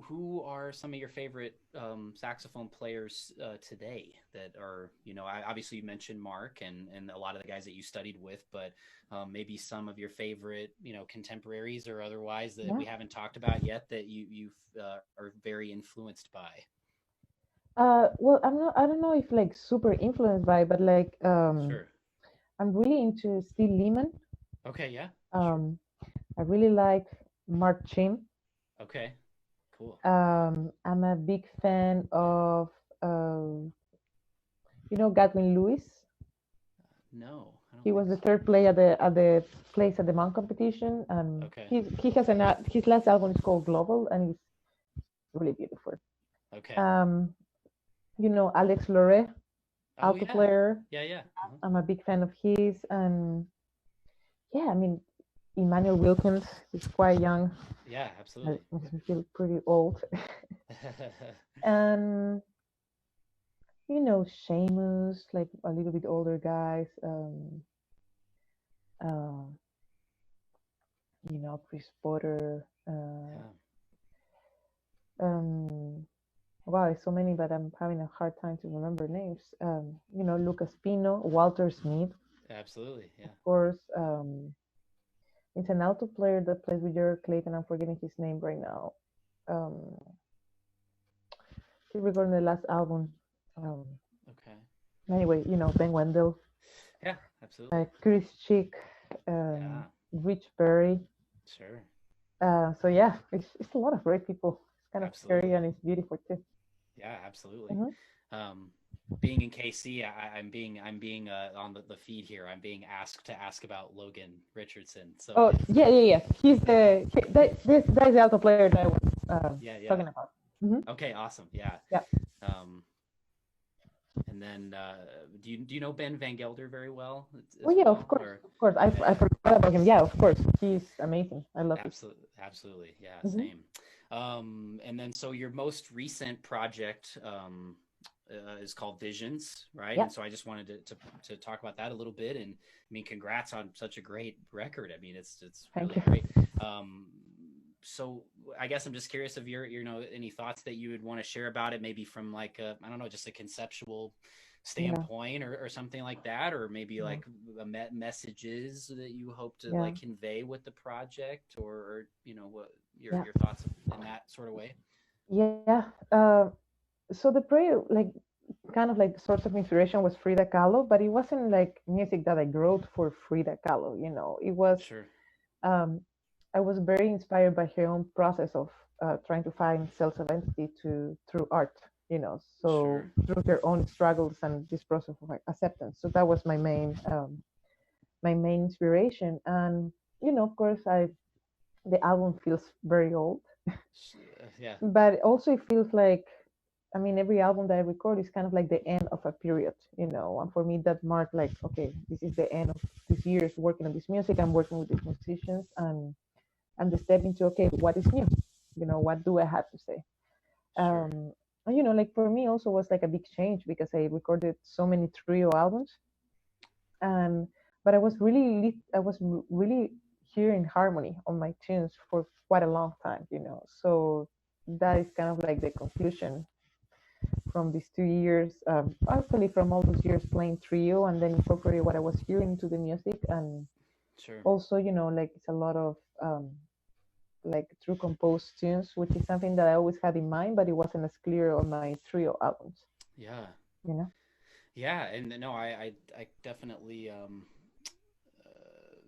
Who are some of your favorite saxophone players today that are, obviously you mentioned Mark and a lot of the guys that you studied with, but maybe some of your favorite, contemporaries or otherwise that Yeah. we haven't talked about yet that you are very influenced by. Well, I don't know if like super influenced by, but like Sure. I'm really into Steve Lehman. Okay. Yeah. Sure. Um, I really like Mark Chim. Okay. Cool. I'm a big fan of um, Gadwin Lewis. No, I He don't think was the so. third player at the place at the Monk competition. Okay. He has his last album is called Global, and it's really beautiful. Okay. Um, Alex Lore, Oh alto yeah. player. Yeah. Yeah. Uh-huh. I'm a big fan of his, and yeah, I mean, Emmanuel Wilkins is quite young. Yeah. It Absolutely. makes me feel pretty old. And Seamus, like a little bit older guys. Uh, Chris Potter. Yeah. Um, wow, there's so many, but I'm having a hard time to remember names. Lucas Pino, Walter Smith, Absolutely. of Yeah. course. It's an alto player that plays with Jared Clayton. I'm forgetting his name right now. Um, he recorded the last album. Um, Okay. anyway, Ben Wendell, Yeah. Absolutely. Chris Chick, Yeah. Rich Berry. Sure. So yeah, it's a lot of great people. It's kind of scary Absolutely. and it's beautiful too. Yeah. Absolutely. Hmm. Um, being in KC, I'm being on the feed here. I'm being asked to ask about Logan Richardson. So Oh if yeah, yeah, yeah. That is the alto player that I was yeah, yeah. talking about. Hmm. Okay. Awesome. Yeah. Yeah. Um, and then do you know Ben Van Gelder very well Oh as yeah, well, or of course. yeah, I yeah. forgot about him. Yeah, of course. He's amazing. I love his. Absolutely, absolutely. Yeah, Hmm. same. And then so your most recent project is called Visions, right? Yeah. And so I just wanted to talk about that a little bit. And I mean, congrats on such a great record. I mean, it's Thank really you. great. Um, so I guess I'm just curious of your, any thoughts that you would want to share about it, maybe from like I don't know, just a conceptual Yeah. standpoint or something like that, or maybe Yeah. like messages that you hope to Yeah. like convey with the project, or what. Yeah. your thoughts in that sort of way? Yeah. So the prayer, like, kind of like the source of inspiration was Frida Kahlo, but it wasn't like music that I wrote for Frida Kahlo. It was, Sure, um, I was very inspired by her own process of trying to find self-identity to through art. So sure, through her own struggles and this process of like, acceptance. So that was my main inspiration. And of course, I the album feels very old, yeah, but also it feels like, I mean, every album that I record is kind of like the end of a period. And for me, that marked like, okay, this is the end of this year's working on this music. I'm working with these musicians, and the step into, okay, what is new? What do I have to say? sure, And, like for me also was like a big change because I recorded so many trio albums, and but I was really hearing harmony on my tunes for quite a long time. So that is kind of like the conclusion from these 2 years, actually from all those years playing trio and then incorporate what I was hearing to the music. And sure. also, like it's a lot of like true composed tunes, which is something that I always had in mind, but it wasn't as clear on my trio albums, Yeah, you know? yeah, and no, I definitely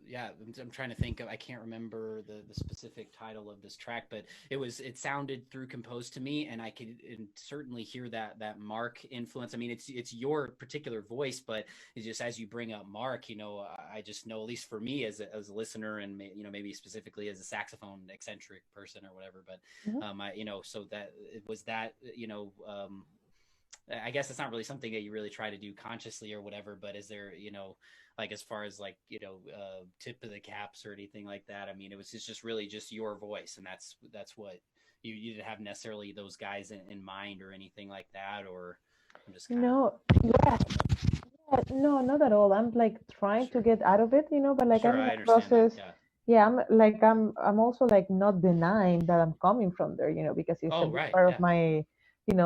yeah, I'm trying to think of. I can't remember the specific title of this track, but it sounded through composed to me, and I could certainly hear that Mark influence. I mean, it's your particular voice, but it's just as you bring up Mark, I just know, at least for me as a listener, and maybe specifically as a saxophone eccentric person or whatever, but Mhm. so that it was that I guess it's not really something that you really try to do consciously or whatever, but is there, like as far as like, tip of the caps or anything like that? I mean, it was just really just your voice, and that's what you didn't have necessarily those guys in mind or anything like that, or I'm just kind of No, thinking yeah, about it, but no, not at all. I'm like trying to sure. get out of it, but like Sure, I'm in I a understand that. process. Yeah. Yeah, I'm also like not denying that I'm coming from there, because it's a Oh, big right. part of Yeah. my.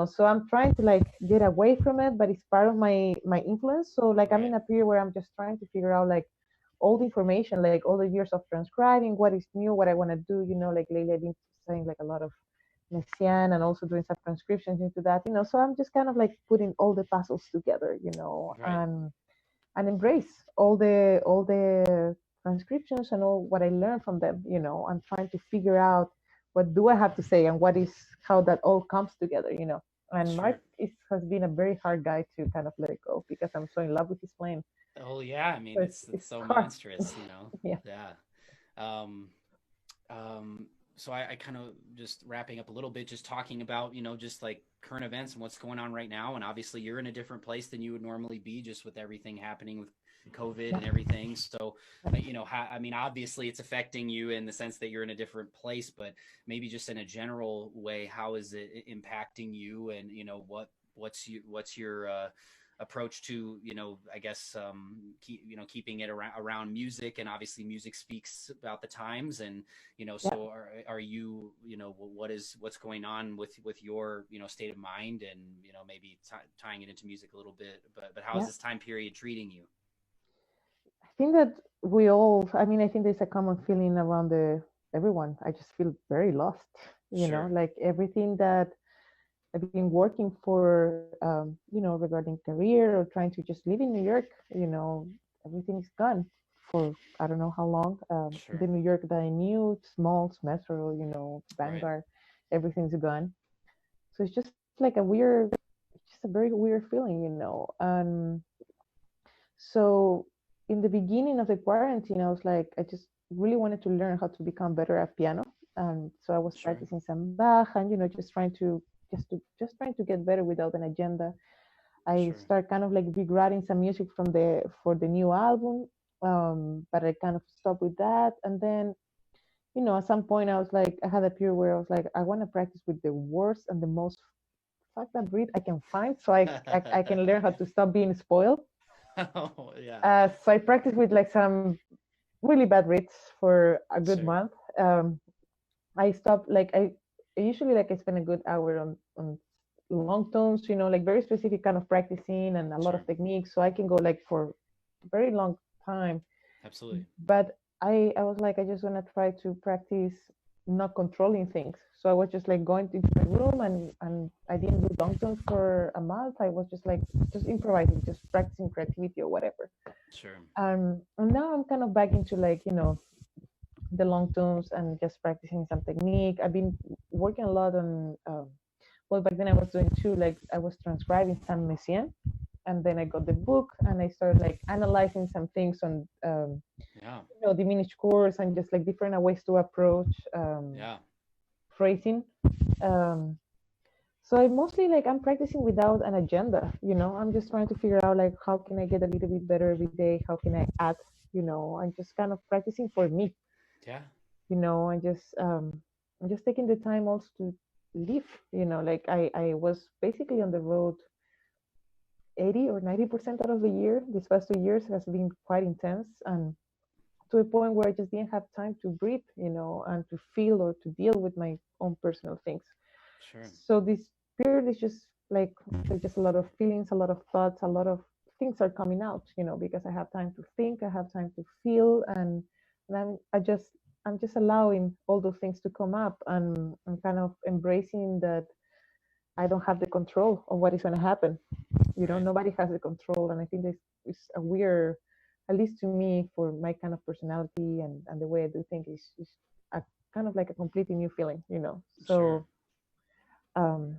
So I'm trying to like get away from it, but it's part of my influence. So like I'm Right. in a period where I'm just trying to figure out like all the information, like all the years of transcribing, what is new, what I want to do, like lately I've been studying like a lot of Messiaen and also doing some transcriptions into that. So I'm just kind of like putting all the puzzles together, Right. and embrace all the transcriptions and all what I learned from them, and trying to figure out what do I have to say and what is how that all comes together. And Mark Sure. has been a very hard guy to kind of let it go because I'm so in love with his playing. Oh, yeah. I mean, So it's it's so hard. monstrous. Yeah. Yeah. Um, so I kind of just wrapping up a little bit, just talking about, just like current events and what's going on right now. And obviously, you're in a different place than you would normally be, just with everything happening with COVID Yeah. and everything. So, I mean, obviously, it's affecting you in the sense that you're in a different place, but maybe just in a general way, how is it impacting you? And what's your approach to, I guess keeping it around music, and obviously music speaks about the times, and Yeah. so are you, what's going on with your, state of mind, and maybe tying it into music a little bit, but how is Yeah. this time period treating you? I think that we all, I mean, I think there's a common feeling around the everyone. I just feel very lost, Sure. like everything that I've been working for, regarding career or trying to just live in New York, everything's gone for I don't know how long. Sure. The New York that I knew, Smalls, Metro, Right. Vanguard, everything's gone. So it's just like it's just a very weird feeling. And so in the beginning of the quarantine, I was like, I just really wanted to learn how to become better at piano. And so I was Sure. practicing some Bach and just trying to get better without an agenda. I Sure. start kind of like rewriting some music for the new album. But I kind of stopped with that. And then, at some point I was like, I had a period where I was like, I want to practice with the worst and the most fucked up read I can find so I can learn how to stop being spoiled. Oh, yeah. So I practiced with like some really bad reads for a good Sure. month. I stopped like I usually like I spend a good hour on long tones, like very specific kind of practicing and a lot of Sure. techniques, so I can go like for a very long time. Absolutely. But I was like I just want to try to practice. not controlling things. So I was just like going into my room, and I didn't do long tones for a month. I was just like just improvising, just practicing creativity or whatever. Sure. And now I'm kind of back into like, the long tones and just practicing some technique. I've been working a lot on, well, back then I was doing too, like I was transcribing some Messiaen, and then I got the book and I started like analyzing some things on, Yeah. diminished chords and just like different ways to approach Yeah. phrasing. Um, so I mostly like I'm practicing without an agenda. I'm just trying to figure out like how can I get a little bit better every day? How can I add? I'm just kind of practicing for me. Yeah. I'm just taking the time also to live. Like I was basically on the road 80 or 90% out of the year. These past 2 years has been quite intense, and to a point where I just didn't have time to breathe, and to feel or to deal with my own personal things. Sure. So this period is just like there's just a lot of feelings, a lot of thoughts, a lot of things are coming out, because I have time to think, I have time to feel, and I'm just allowing all those things to come up, and I'm kind of embracing that I don't have the control of what is going to happen. Right. Nobody has the control, and I think this is a weird, at least to me, for my kind of personality and the way I do things, is a kind of like a completely new feeling. Sure. Um,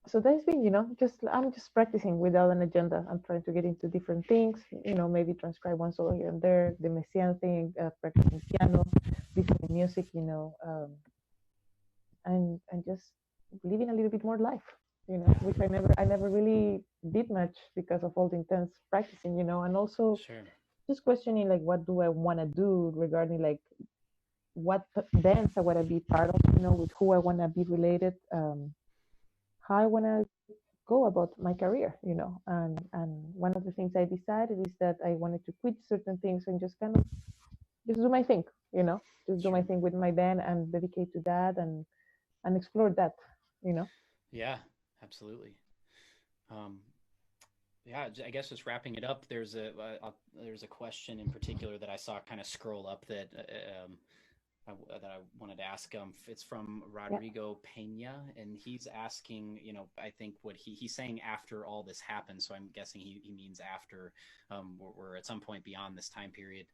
so that's been, just I'm just practicing without an agenda. I'm trying to get into different things, maybe transcribe one solo here and there, the Messiaen thing, practicing piano, listening to music, and just living a little bit more life, which I never really did much because of all the intense practicing, and also Sure. just questioning like what do I want to do regarding like what dance I want to be part of, with who I want to be related, how I want to go about my career, and one of the things I decided is that I wanted to quit certain things and just kind of just do my thing, just do my Sure. thing with my band and dedicate to that and explore that, you know. Yeah. Absolutely. Um, yeah, I guess just wrapping it up. There's a question in particular that I saw kind of scroll up that I wanted to ask. It's from Yeah. Rodrigo Pena, and he's asking, I think what he's saying after all this happened. So I'm guessing he means after we're at some point beyond this time period.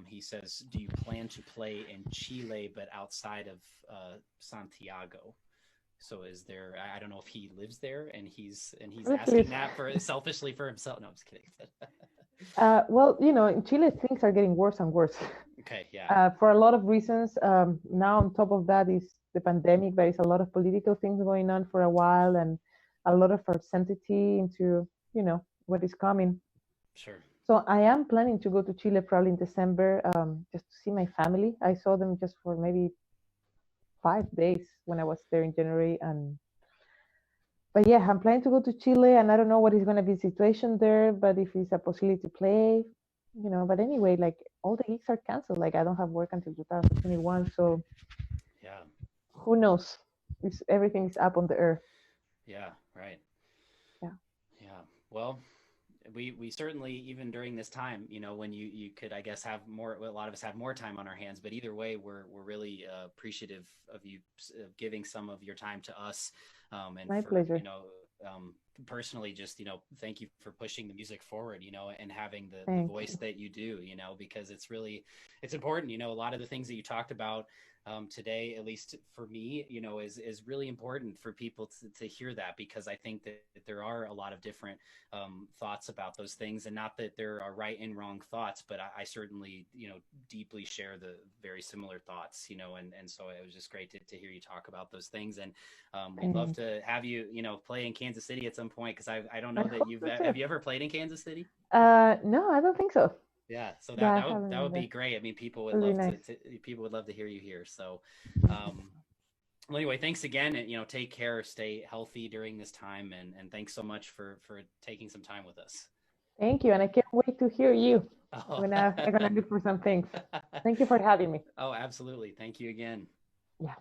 He says, "Do you plan to play in Chile, but outside of Santiago?" So is there? I don't know if he lives there, and he's asking Please. that for selfishly for himself. No, I'm just kidding. Well, in Chile, things are getting worse and worse Okay, yeah, for a lot of reasons. Now, on top of that, is the pandemic. There is a lot of political things going on for a while, and a lot of uncertainty into, what is coming. sure, So I am planning to go to Chile probably in December, just to see my family. I saw them just for maybe 5 days when I was there in January, and but yeah, I'm planning to go to Chile, and I don't know what is going to be the situation there, but if it's a possibility to play, But anyway, like all the gigs are canceled. Like I don't have work until 2021, so yeah, who knows? Everything is up on the air. yeah, right, Yeah, yeah. Well, we certainly even during this time, when you could, I guess, have more. A lot of us have more time on our hands, but either way, we're really appreciative of you giving some of your time to us, and my for pleasure. personally, just thank you for pushing the music forward, and having the Thank voice you. that you do, because it's important. A lot of the things that you talked about today, at least for me, is really important for people to hear that, because I think that there are a lot of different thoughts about those things, and not that there are right and wrong thoughts, but I certainly, deeply share the very similar thoughts, and so it was just great to hear you talk about those things. And we'd love Thank you. to have you, play in Kansas City at some point, because I don't I know that hope so too. have you ever played in Kansas City? No, I don't think so. Yeah, so Yeah, I that haven't been would be there. great. I mean, people would It'll be love nice. people would love to hear you here. So, um, well, anyway, thanks again, and take care, stay healthy during this time, and thanks so much for taking some time with us. Thank you, and I can't wait to hear you Oh, when I'm gonna look for some things. Thank you for having me. oh, absolutely. Thank you again. Yeah.